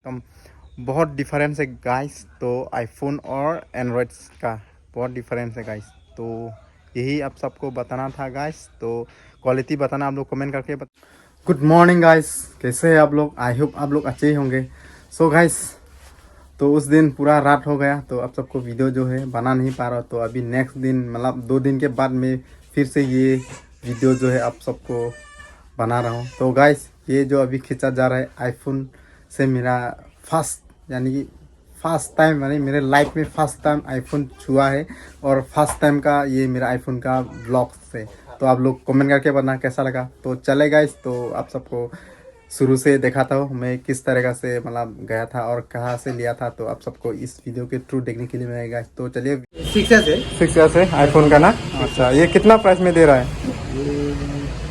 कम बहुत डिफरेंस है गाइस। तो आईफोन और एंड्रॉयड का बहुत डिफरेंस है गाइस। तो यही आप सबको बताना था गाइस। तो क्वालिटी बताना आप लोग कमेंट करके गुड मॉर्निंग गाइस, कैसे हैं आप लोग? आई होप आप लोग अच्छे ही होंगे। सो गाइस, तो उस दिन पूरा रात हो गया तो आप सबको वीडियो जो है बना नहीं पा रहा। तो अभी नेक्स्ट दिन मतलब 2 दिन के बाद में फिर से ये वीडियो जो है आप सबको बना रहा हूँ। तो गाइस, ये जो अभी खींचा जा रहा है आईफोन से मेरा फर्स्ट यानी कि फर्स्ट टाइम यानी मेरे लाइफ में फर्स्ट टाइम आईफोन छुआ है। और फर्स्ट टाइम का ये मेरा आईफोन का ब्लॉग से। तो आप लोग कमेंट करके बताना कैसा लगा। तो चले गाइस, तो आप सबको शुरू से दिखाता हूँ मैं किस तरीक़ा से मतलब गया था और कहाँ से लिया था। तो आप सबको इस वीडियो के थ्रू देखने के लिए मिलेगा। तो चलिए, 6S है आईफोन का ना। अच्छा, ये कितना प्राइस में दे रहा है?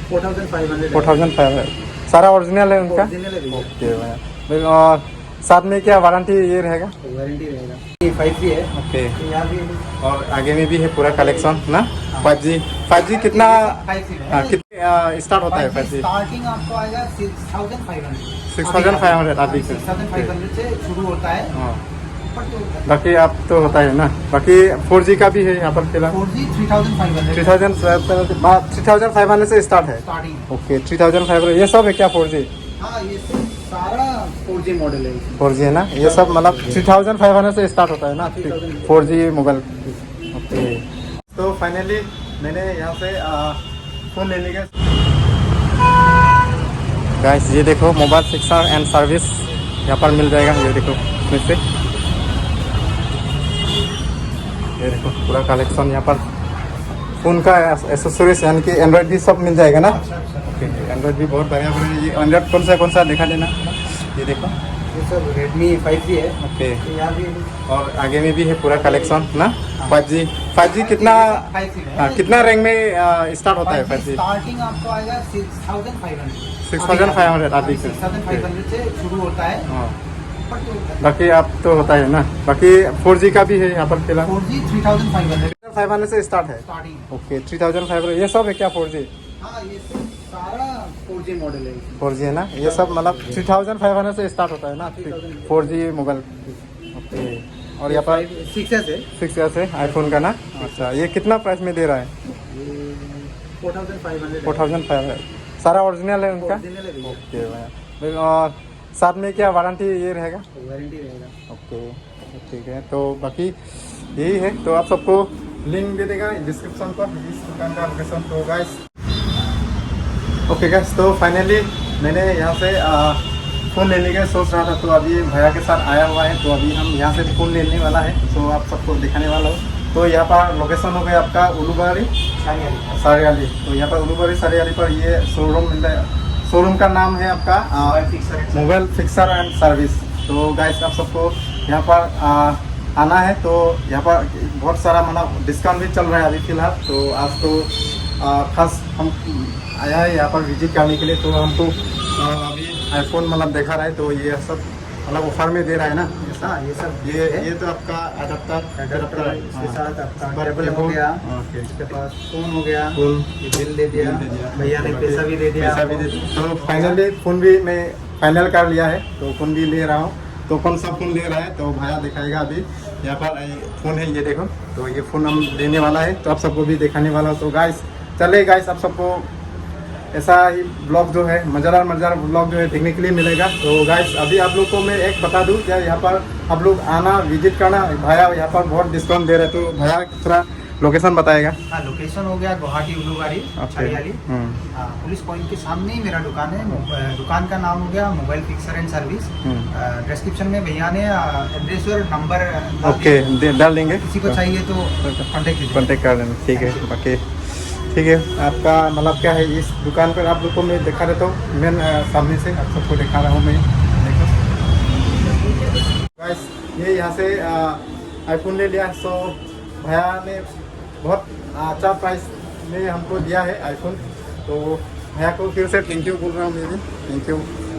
4500। सारा ओरिजिनल है उनका? ओके भाई। और साथ में क्या वारंटी ये रहेगा? वारंटी रहेगा। 5G है। ओके। यहाँ भी और आगे में भी है पूरा कलेक्शन ना। 5G कितना कितने स्टार्ट होता है? 5G स्टार्टिंग आपको आएगा 6500। 6500 अभी से 6500 से शुरू होता है। हाँ। बाकी आप तो होता है ना। बाकी 4G का भी है यहाँ पर फिलहाल। 4G 3500। 3500 से स्टार्ट है। स्टार्टिंग। ओके, 3500 ये सब है क्या 4G? हाँ, ये सारा 4G मॉडल है। 4G है ना ये सब, मतलब 3500 से स्टार्ट होता है ना 4G मोबाइल। ओके, तो फाइनली मैंने यहाँ से फ़ोन लेने के गाइस, ये देखो मोबाइल फिक्सर एंड सर्विस यहाँ पर मिल जाएगा। ये देखो इसमें से ये देखो पूरा कलेक्शन यहाँ पर फ़ोन का एसेसरीज यानी कि एंड्रॉयड भी सब मिल जाएगा ना। ओके, एंड्रॉयड भी बहुत बढ़िया बढ़िया। ये एंड्रॉयड कौन सा दिखा देना। ये देखो, ये सब Redmi 5G है। ओके। यहाँ भी और आगे में भी है पूरा कलेक्शन ना। 5G कितना 5G है। कितना रैंक में स्टार्ट होता है 5G? स्टार्टिंग आपको आएगा 6500। 6500 अभी से 6500 से शुरू होता है। हाँ। बाकी आप तो होता है ना। बाकी 4G का भी है यहाँ पर फिलहाल। 4G 3500 500 से स्टार्ट है। स्टार्टिंग। ओके, 3500 ये सब है क्या 4G? हाँ, ये सारा 4G मॉडल है। 4G है ना ये सब, मतलब 3500 से स्टार्ट होता है ना 4G मोबाइल। ओके, और यहाँ पर 6S है। 6S है आईफोन का ना। अच्छा, ये कितना प्राइस में दे रहा है? 4500। 4500। सारा ओरिजिनल है उनका? Original है भैया। ओके भाई। और साथ में क्या वारंटी ये रहेगा? वारंटी रहेगा। ओके, ठीक है। तो बाकी यही है। तो आप सबको लिंक दे देगा डिस्क्रिप्शन पर इस दुकान का लोकेशन। तो गाइस, ओके गाइस, तो फाइनली मैंने यहाँ से फ़ोन लेने का सोच रहा था। तो अभी भैया के साथ आया हुआ है। तो अभी हम यहाँ से फ़ोन लेने वाला है। तो आप सबको दिखाने वाला हूँ। तो यहाँ पर लोकेशन हो गया आपका उलूबारी सारियाली। तो यहाँ पर उलूबारी सारियाली पर ये शोरूम मिलता है। शोरूम का नाम है आपका मोबाइल फिक्सर एंड सर्विस। तो गाइस, आप सबको यहाँ पर आना है। तो यहाँ पर बहुत सारा मतलब डिस्काउंट भी चल रहा है अभी फ़िलहाल। तो आज तो खास हम आया है यहाँ पर विजिट करने के लिए। तो हमको अभी आईफोन मतलब देखा रहा है। तो ये सब मतलब ऑफर में दे रहा है ना ऐसा। ये सब ये तो आपका अडाप्टर है। इसके साथ आपका हाँ। टेबल हो गया। ओके, इसके पास फोन हो गया। फोन ये बिल दे दिया। बिल दे दिया। भैया ने पैसा भी दे दिया। पैसा भी दे दिया। तो फाइनली फ़ोन भी मैं फाइनल कर लिया है। तो फ़ोन भी ले रहा हूँ। तो कौन सा फ़ोन ले रहा है तो भैया दिखाएगा अभी। यहाँ पर फ़ोन है, ये देखो। तो ये फ़ोन हम लेने वाला है। तो आप सबको भी दिखाने वाला हूँ। तो गाइस, चले गाइस, आप सबको ऐसा ही ब्लॉग जो है मज़ेदार ब्लॉग जो है देखने के लिए मिलेगा। तो गाइस, अभी आप लोग को मैं एक बता दूं क्या, यहाँ पर आप लोग आना विजिट करना। भैया यहाँ पर बहुत डिस्काउंट दे रहे हैं। तो भैया थोड़ा लोकेशन बताएगा। हाँ, लोकेशन हो गया गुवाहाटी उलूबारी सारियाली। पुलिस पॉइंट के सामने ही मेरा दुकान है। दुकान का नाम हो गया mobile fixer and service. Description में भैया ने एड्रेस और नंबर ओके डाल देंगे। किसी को चाहिए तो कॉन्टेक्ट कर लेना। ठीक है। बाकी ठीक है, आपका मतलब क्या है इस दुकान पर आप लोग को मैं दिखा देता हूँ। मैं सामने से आप सबको दिखा रहा हूँ मैं। देखो गाइस, ये यहाँ से आईफोन ले लिया। सो भैया ने बहुत अच्छा प्राइस में हमको दिया है आईफोन। तो भैया को फिर से थैंक यू बोल रहा हूँ मैं भी। Thank you.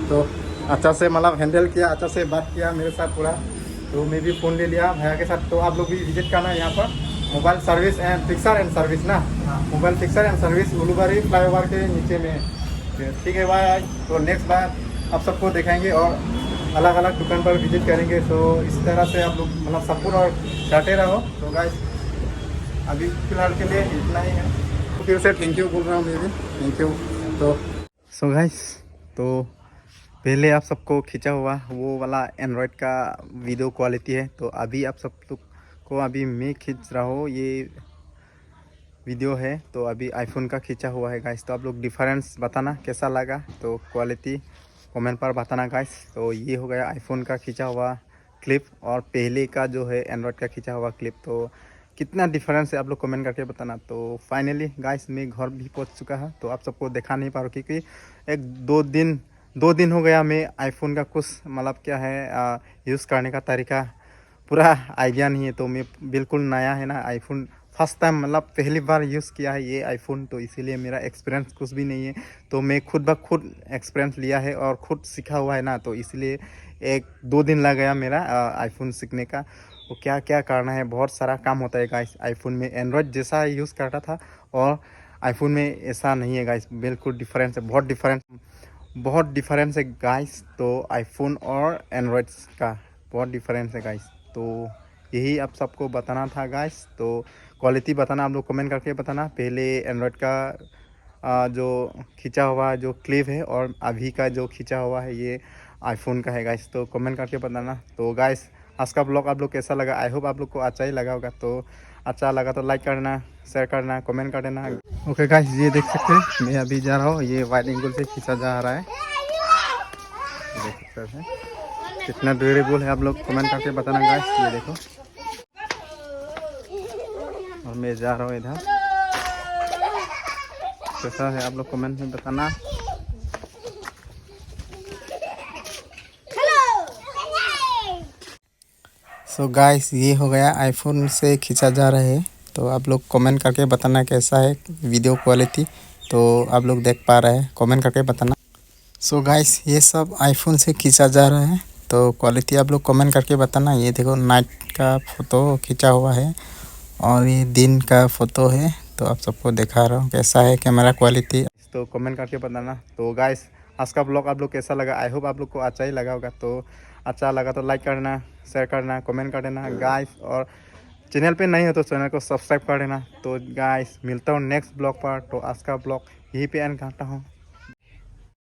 तो अच्छा से मतलब हैंडल किया, अच्छा से बात किया मेरे साथ पूरा। तो मैं भी फ़ोन ले लिया भैया के साथ। तो आप लोग भी विजिट करना यहाँ पर mobile service and fixer and service ना। Mobile fixer and service Ulubari flyover के नीचे में। ठीक है भाई। तो नेक्स्ट बार आप सबको दिखाएंगे और अलग अलग दुकान पर विजिट करेंगे। तो इस तरह से आप लोग मतलब सपोर्ट और डटे रहो। तो गाइस अभी फिलहाल के लिए इतना ही है। तो फिर से थैंक यू बोल रहा हूँ मैं भी, थैंक यू। तो सो गाइस, तो पहले आप सबको खींचा हुआ वो वाला एंड्रॉयड का वीडियो क्वालिटी है। तो अभी आप सब लोग को अभी मैं खींच रहा हूँ ये वीडियो है। तो अभी आईफोन का खींचा हुआ है गाइस। तो आप लोग डिफरेंस बताना कैसा लगा, तो क्वालिटी कमेंट पर बताना गाइस। तो ये हो गया आईफोन का खींचा हुआ क्लिप और पहले का जो है एंड्रॉयड का खींचा हुआ क्लिप। तो कितना डिफरेंस है आप लोग कमेंट करके बताना। तो फाइनली गाइस मैं घर भी पहुंच चुका है। तो आप सबको दिखा नहीं पा रहा क्योंकि एक दो दिन हो गया मैं आईफोन का कुछ मतलब क्या है यूज़ करने का तरीका पूरा आइडिया नहीं है। तो मैं बिल्कुल नया है ना आईफोन, फर्स्ट टाइम मतलब पहली बार यूज़ किया है ये आईफोन। तो इसीलिए मेरा एक्सपीरियंस कुछ भी नहीं है। तो मैं खुद ब खुद एक्सपीरियंस लिया है और खुद सीखा हुआ है ना। तो इसलिए एक दो दिन लग गया मेरा आईफोन सीखने का। वो क्या क्या करना है, बहुत सारा काम होता है गाइस आईफोन में। एंड्रॉयड जैसा यूज़ करता था और आईफोन में ऐसा नहीं है गाइस, बिल्कुल डिफरेंस है, बहुत डिफरेंस है गाइस। तो आईफोन और एंड्रॉयड का बहुत डिफरेंस है गाइस। तो यही आप सबको बताना था गाइस। तो क्वालिटी बताना आप लोग कमेंट करके बताना। पहले एंड्रॉयड का जो खींचा हुआ जो क्लिप है और अभी का जो खींचा हुआ है ये आईफोन का है गाइस। तो कमेंट करके बताना। तो गाइस आज का ब्लॉग आप लोग कैसा लगा, आई होप आप लोग को अच्छा ही लगा होगा। तो अच्छा लगा तो लाइक करना, शेयर करना, कमेंट कर देना। ओके गाइस, ये देख सकते हैं मैं अभी जा रहा हूँ, ये वाइड एंगल से खींचा जा रहा है, देख सकते हैं कितना ड्यूरेबल है। आप लोग कमेंट करके बताना गाइस। ये देखो और मैं जा रहा हूँ इधर, कैसा है आप लोग कमेंट में बताना। सो गाइस ये हो गया आईफोन से खींचा जा रहा है। तो आप लोग कमेंट करके बताना कैसा है वीडियो क्वालिटी। तो आप लोग देख पा रहे हैं, कमेंट करके बताना। सो गाइस ये सब आईफोन से खींचा जा रहा है। तो क्वालिटी आप लोग कमेंट करके बताना। ये देखो नाइट का फ़ोटो खींचा हुआ है और ये दिन का फ़ोटो है। तो आप सबको दिखा रहा हूँ कैसा है कैमरा क्वालिटी। तो कमेंट करके बताना। तो गाइस आज का ब्लॉग आप लोग कैसा लगा, आई होप आप लोग को अच्छा ही लगा होगा। तो अच्छा लगा तो लाइक करना, शेयर करना, कमेंट कर देना गाइस। और चैनल पे नहीं हो तो चैनल को सब्सक्राइब कर देना। तो गाइस मिलता हूँ नेक्स्ट ब्लॉग पर। तो आज का ब्लॉग यहीं पे एंड करता हूँ।